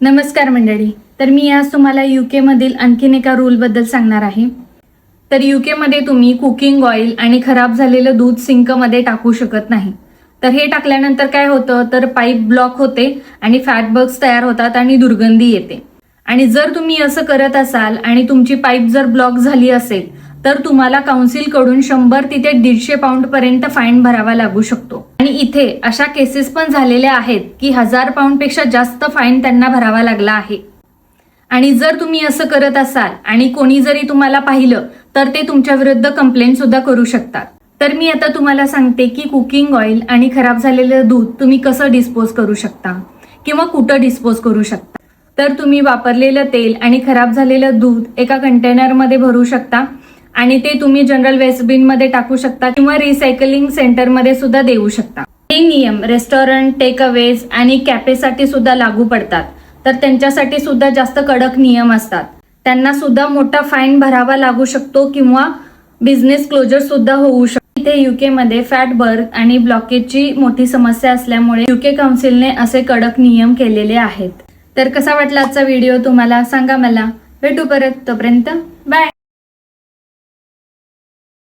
नमस्कार मंडळी. तर मी आज तुम्हाला UK मधील आणखीन एका रूल बद्दल सांगणार आहे. तर UK मध्ये तुम्ही कुकिंग ऑइल आणि खराब झालेलं दूध सिंक मध्ये टाकू शकत नाही. तर हे टाकल्यानंतर काय होतं तर पाईप ब्लॉक होते आणि फॅट बग्स तयार होतात आणि दुर्गंधी येते. आणि जर तुम्ही असं करत असाल आणि तुमची पाईप जर ब्लॉक झाली असेल तर तुम्हाला काउन्सिल कडून 100 तिथे 150 पाऊंड पर्यंत फाईन भरावा लागू शकतो. आणि इथे अशा केसेस पण झालेल्या आहेत की 1000 पाऊंड पेक्षा जास्त फाईन त्यांना भरावा लागला आहे. आणि जर तुम्ही असं करत असाल आणि कोणी जरी तुम्हाला पाहिलं तर ते तुमच्या विरुद्ध कंप्लेंट सुद्धा करू शकतात. तर मी आता तुम्हाला सांगते की कुकिंग ऑइल आणि खराब झालेलं दूध तुम्ही कसं डिस्पोज करू शकता किंवा कुठं डिस्पोज करू शकता. तर तुम्ही वापरलेलं तेल आणि खराब झालेलं दूध एका कंटेनरमध्ये भरू शकता आणि ते तुम्ही जनरल वेस्ट बिन मध्ये टाकू शकता किंवा रिसायकलिंग सेंटर मध्ये सुद्धा देऊ शकता. हे नियम रेस्टॉरंट, टेक अवेज आणि कॅफेसाठी सुद्धा लागू पडतात. तर त्यांच्यासाठी सुद्धा जास्त कडक नियम असतात. त्यांना सुद्धा मोठा फाईन भरावा लागू शकतो किंवा बिझनेस क्लोजर सुद्धा होऊ शकतो. इथे UK मध्ये फॅट बर्ग आणि ब्लॉकेजची मोठी समस्या असल्यामुळे UK काउन्सिलने असे कडक नियम केलेले आहेत. तर कसा वाटला आजचा व्हिडिओ तुम्हाला सांगा मला. भेटू परत, तोपर्यंत